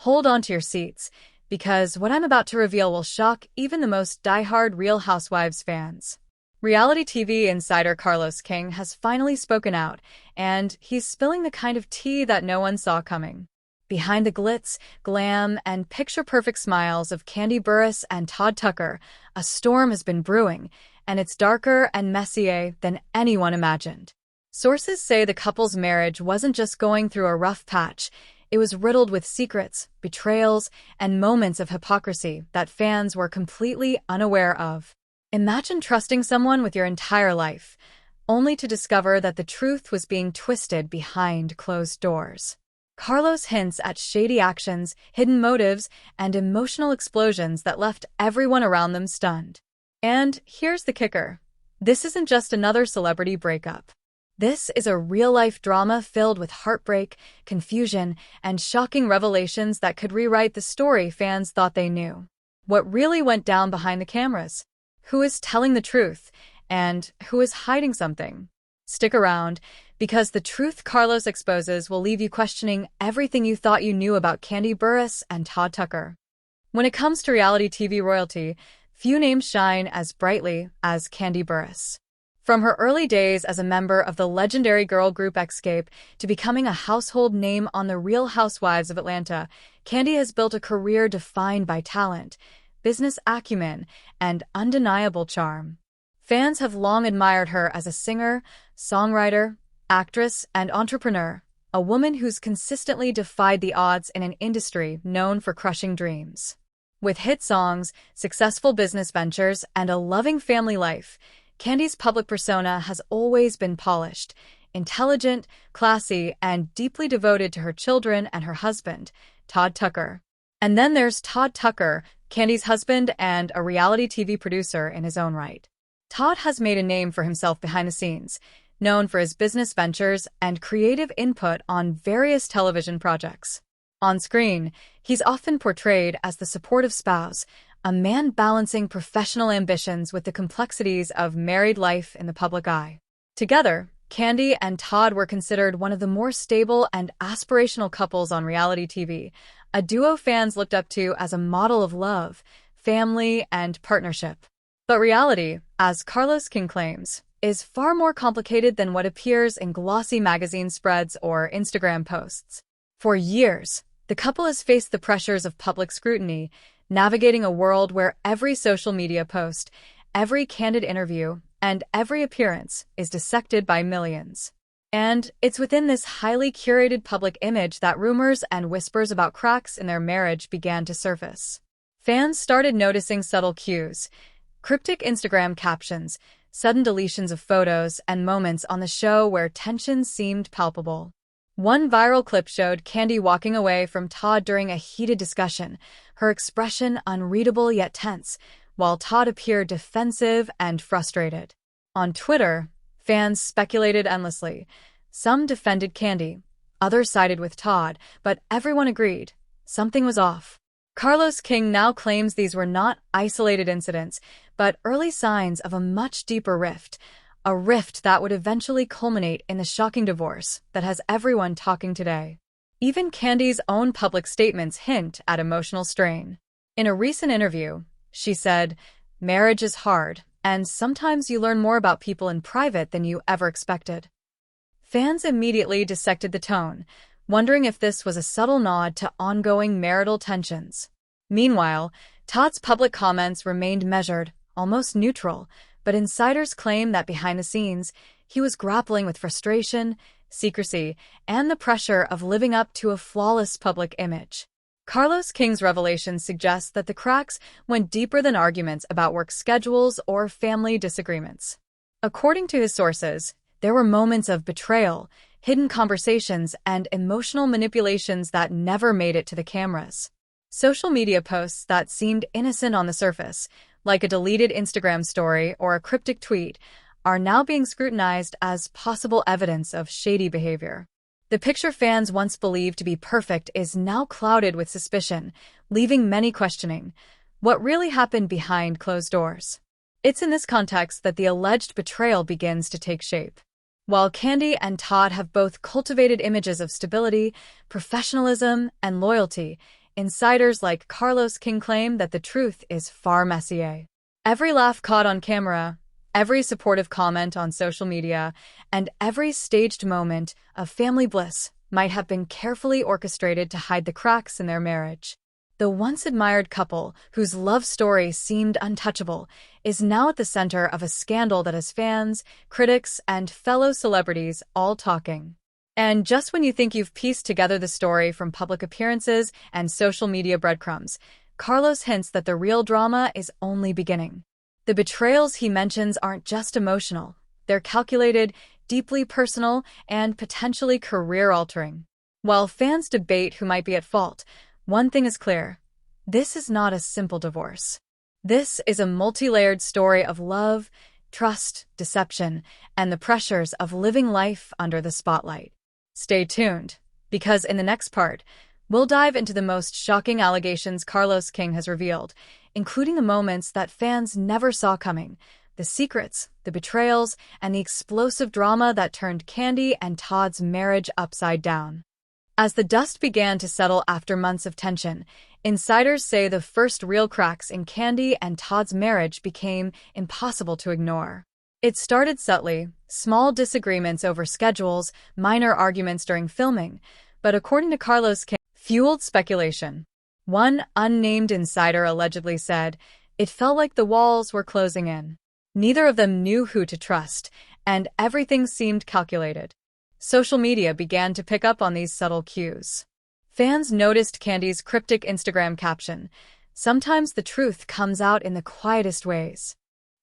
hold on to your seats, because what I'm about to reveal will shock even the most diehard Real Housewives fans. Reality TV insider Carlos King has finally spoken out, and he's spilling the kind of tea that no one saw coming. Behind the glitz, glam, and picture-perfect smiles of Kandi Burruss and Todd Tucker, a storm has been brewing, and it's darker and messier than anyone imagined. Sources say the couple's marriage wasn't just going through a rough patch, it was riddled with secrets, betrayals, and moments of hypocrisy that fans were completely unaware of. Imagine trusting someone with your entire life, only to discover that the truth was being twisted behind closed doors. Carlos hints at shady actions, hidden motives, and emotional explosions that left everyone around them stunned. And here's the kicker. This isn't just another celebrity breakup. This is a real-life drama filled with heartbreak, confusion, and shocking revelations that could rewrite the story fans thought they knew. What really went down behind the cameras? Who is telling the truth? And who is hiding something? Stick around, because the truth Carlos exposes will leave you questioning everything you thought you knew about Kandi Burruss and Todd Tucker. When it comes to reality TV royalty, few names shine as brightly as Kandi Burruss. From her early days as a member of the legendary girl group Escape to becoming a household name on The Real Housewives of Atlanta, Kandi has built a career defined by talent, business acumen, and undeniable charm. Fans have long admired her as a singer, songwriter, actress, and entrepreneur, a woman who's consistently defied the odds in an industry known for crushing dreams. With hit songs, successful business ventures, and a loving family life, Kandi's public persona has always been polished, intelligent, classy, and deeply devoted to her children and her husband, Todd Tucker. And then there's Todd Tucker, Kandi's husband and a reality TV producer in his own right. Todd has made a name for himself behind the scenes, known for his business ventures and creative input on various television projects. On screen, he's often portrayed as the supportive spouse, a man balancing professional ambitions with the complexities of married life in the public eye. Together, Kandi and Todd were considered one of the more stable and aspirational couples on reality TV, a duo fans looked up to as a model of love, family, and partnership. But reality, as Carlos King claims, is far more complicated than what appears in glossy magazine spreads or Instagram posts. For years, the couple has faced the pressures of public scrutiny, navigating a world where every social media post, every candid interview, and every appearance is dissected by millions. And it's within this highly curated public image that rumors and whispers about cracks in their marriage began to surface. Fans started noticing subtle cues, cryptic Instagram captions, sudden deletions of photos, and moments on the show where tension seemed palpable. One viral clip showed Kandi walking away from Todd during a heated discussion, her expression unreadable yet tense, while Todd appeared defensive and frustrated. On Twitter, fans speculated endlessly. Some defended Kandi, others sided with Todd, but everyone agreed something was off. Carlos King now claims these were not isolated incidents, but early signs of a much deeper rift, a rift that would eventually culminate in the shocking divorce that has everyone talking today. Even Kandi's own public statements hint at emotional strain. In a recent interview, she said, "Marriage is hard, and sometimes you learn more about people in private than you ever expected." Fans immediately dissected the tone, wondering if this was a subtle nod to ongoing marital tensions. Meanwhile, Todd's public comments remained measured, almost neutral, but insiders claim that behind the scenes, he was grappling with frustration, secrecy, and the pressure of living up to a flawless public image. Carlos King's revelations suggest that the cracks went deeper than arguments about work schedules or family disagreements. According to his sources, there were moments of betrayal, hidden conversations, and emotional manipulations that never made it to the cameras. Social media posts that seemed innocent on the surface, like a deleted Instagram story or a cryptic tweet, are now being scrutinized as possible evidence of shady behavior. The picture fans once believed to be perfect is now clouded with suspicion, leaving many questioning what really happened behind closed doors. It's in this context that the alleged betrayal begins to take shape. While Kandi and Todd have both cultivated images of stability, professionalism, and loyalty, insiders like Carlos King claim that the truth is far messier. Every laugh caught on camera, every supportive comment on social media, and every staged moment of family bliss might have been carefully orchestrated to hide the cracks in their marriage. The once-admired couple, whose love story seemed untouchable, is now at the center of a scandal that has fans, critics, and fellow celebrities all talking. And just when you think you've pieced together the story from public appearances and social media breadcrumbs, Carlos hints that the real drama is only beginning. The betrayals he mentions aren't just emotional. They're calculated, deeply personal, and potentially career-altering. While fans debate who might be at fault, one thing is clear. This is not a simple divorce. This is a multi-layered story of love, trust, deception, and the pressures of living life under the spotlight. Stay tuned, because in the next part, we'll dive into the most shocking allegations Carlos King has revealed, including the moments that fans never saw coming, the secrets, the betrayals, and the explosive drama that turned Kandi and Todd's marriage upside down. As the dust began to settle after months of tension, insiders say the first real cracks in Kandi and Todd's marriage became impossible to ignore. It started subtly, small disagreements over schedules, minor arguments during filming, but according to Carlos King, fueled speculation. One unnamed insider allegedly said, "It felt like the walls were closing in. Neither of them knew who to trust, and everything seemed calculated." Social media began to pick up on these subtle cues. Fans noticed Kandi's cryptic Instagram caption, "Sometimes the truth comes out in the quietest ways."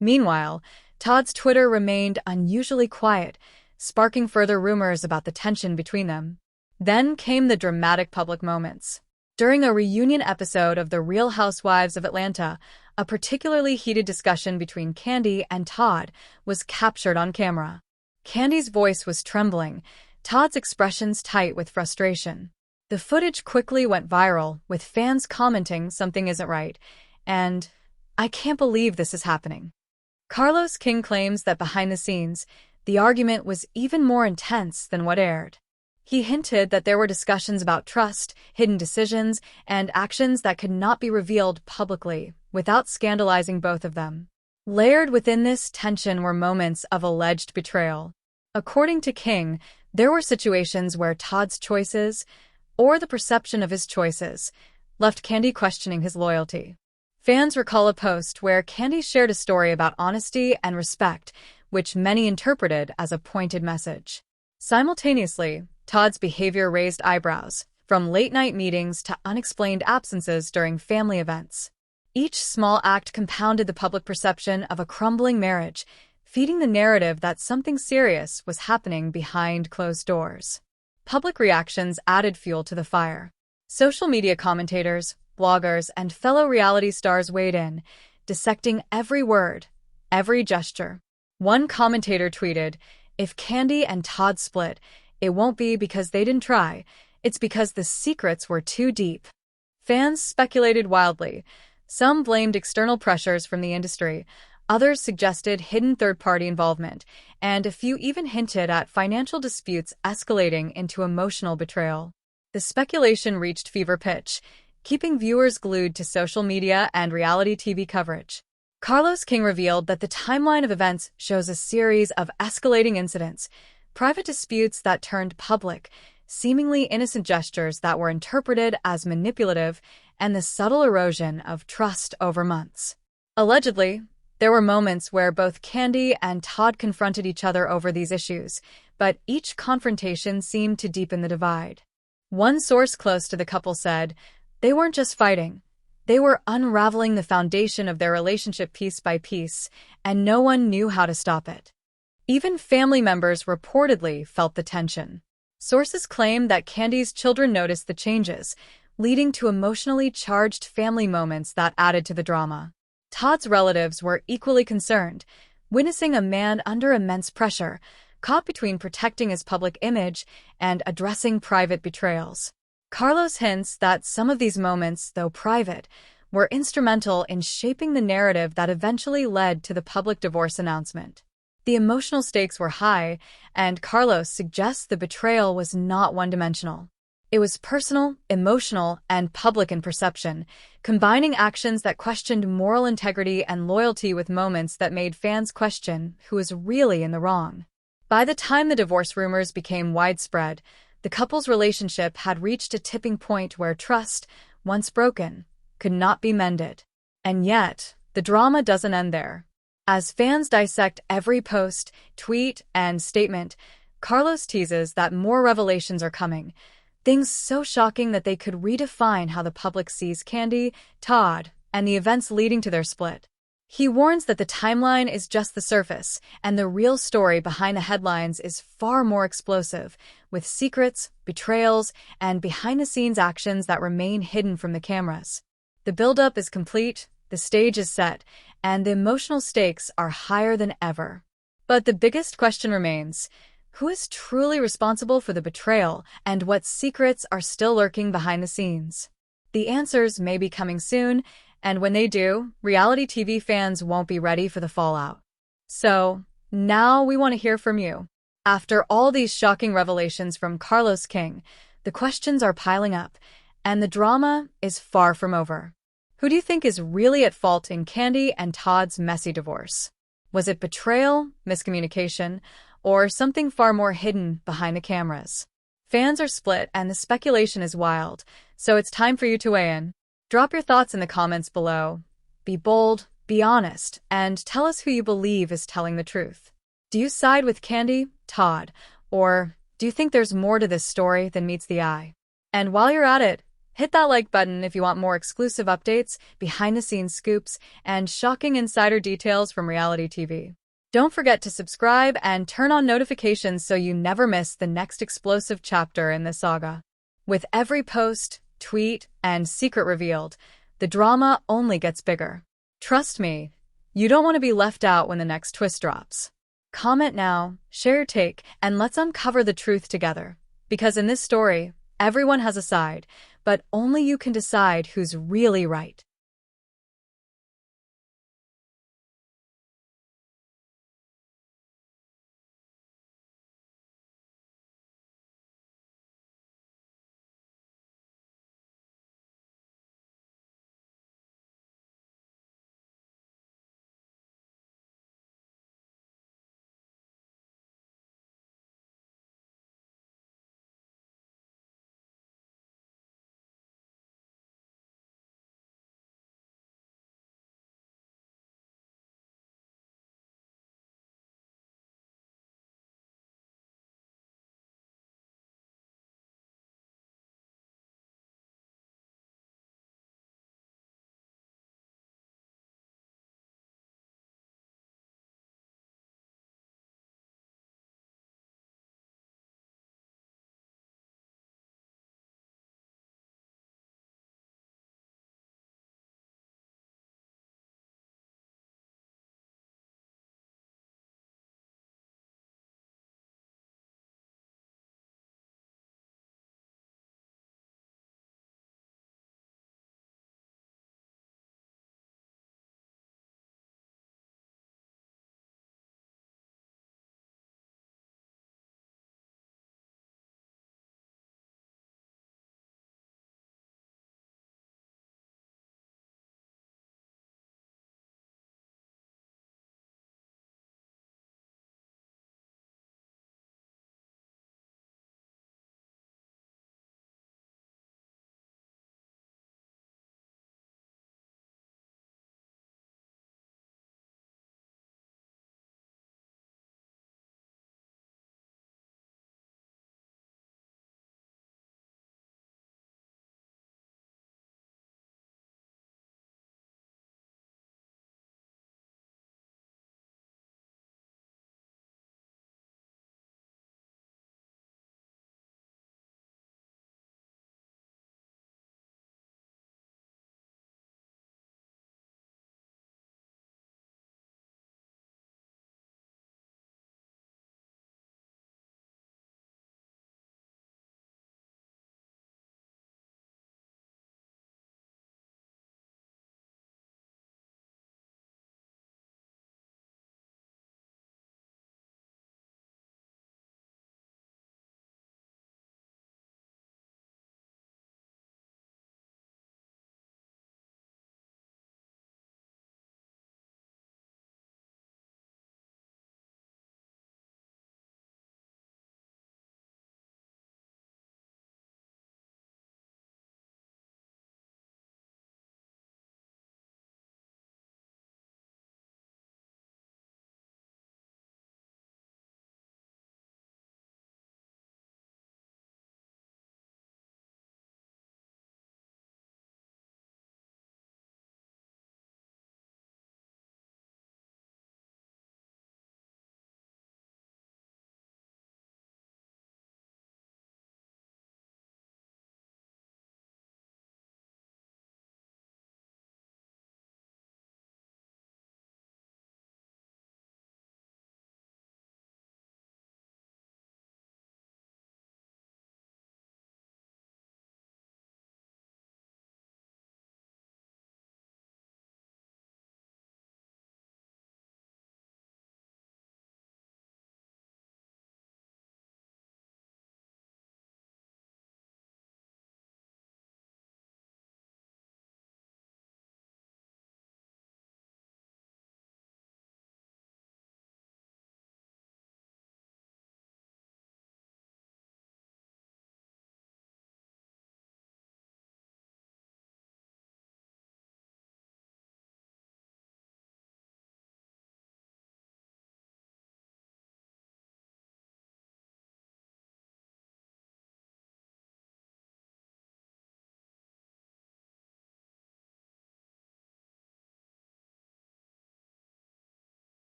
Meanwhile, Todd's Twitter remained unusually quiet, sparking further rumors about the tension between them. Then came the dramatic public moments. During a reunion episode of The Real Housewives of Atlanta, a particularly heated discussion between Kandi and Todd was captured on camera. Kandi's voice was trembling, Todd's expressions tight with frustration. The footage quickly went viral, with fans commenting something isn't right, and "I can't believe this is happening." Carlos King claims that behind the scenes, the argument was even more intense than what aired. He hinted that there were discussions about trust, hidden decisions, and actions that could not be revealed publicly, without scandalizing both of them. Layered within this tension were moments of alleged betrayal. According to King, there were situations where Todd's choices, or the perception of his choices, left Kandi questioning his loyalty. Fans recall a post where Kandi shared a story about honesty and respect, which many interpreted as a pointed message. Simultaneously, Todd's behavior raised eyebrows, from late-night meetings to unexplained absences during family events. Each small act compounded the public perception of a crumbling marriage, feeding the narrative that something serious was happening behind closed doors. Public reactions added fuel to the fire. Social media commentators, bloggers, and fellow reality stars weighed in, dissecting every word, every gesture. One commentator tweeted, "If Kandi and Todd split, it won't be because they didn't try, it's because the secrets were too deep." Fans speculated wildly. Some blamed external pressures from the industry, others suggested hidden third-party involvement, and a few even hinted at financial disputes escalating into emotional betrayal. The speculation reached fever pitch, keeping viewers glued to social media and reality TV coverage. Carlos King revealed that the timeline of events shows a series of escalating incidents, private disputes that turned public, seemingly innocent gestures that were interpreted as manipulative, and the subtle erosion of trust over months. Allegedly, there were moments where both Kandi and Todd confronted each other over these issues, but each confrontation seemed to deepen the divide. One source close to the couple said, "They weren't just fighting. They were unraveling the foundation of their relationship piece by piece, and no one knew how to stop it." Even family members reportedly felt the tension. Sources claim that Kandi's children noticed the changes, leading to emotionally charged family moments that added to the drama. Todd's relatives were equally concerned, witnessing a man under immense pressure, caught between protecting his public image and addressing private betrayals. Carlos hints that some of these moments, though private, were instrumental in shaping the narrative that eventually led to the public divorce announcement. The emotional stakes were high, and Carlos suggests the betrayal was not one-dimensional. It was personal, emotional, and public in perception, combining actions that questioned moral integrity and loyalty with moments that made fans question who was really in the wrong. By the time the divorce rumors became widespread, the couple's relationship had reached a tipping point where trust, once broken, could not be mended. And yet, the drama doesn't end there. As fans dissect every post, tweet, and statement, Carlos teases that more revelations are coming. Things so shocking that they could redefine how the public sees Kandi, Todd, and the events leading to their split. He warns that the timeline is just the surface, and the real story behind the headlines is far more explosive, with secrets, betrayals, and behind-the-scenes actions that remain hidden from the cameras. The build-up is complete, the stage is set, and the emotional stakes are higher than ever. But the biggest question remains: who is truly responsible for the betrayal, and what secrets are still lurking behind the scenes? The answers may be coming soon, and when they do, reality TV fans won't be ready for the fallout. So, now we want to hear from you. After all these shocking revelations from Carlos King, the questions are piling up, and the drama is far from over. Who do you think is really at fault in Kandi and Todd's messy divorce? Was it betrayal, miscommunication, or something far more hidden behind the cameras? Fans are split and the speculation is wild, so it's time for you to weigh in. Drop your thoughts in the comments below. Be bold, be honest, and tell us who you believe is telling the truth. Do you side with Kandi, Todd, or do you think there's more to this story than meets the eye? And while you're at it, hit that like button if you want more exclusive updates, behind-the-scenes scoops, and shocking insider details from reality TV. Don't forget to subscribe and turn on notifications so you never miss the next explosive chapter in this saga. With every post, tweet, and secret revealed, the drama only gets bigger. Trust me, you don't want to be left out when the next twist drops. Comment now, share your take, and let's uncover the truth together. Because in this story, everyone has a side, but only you can decide who's really right.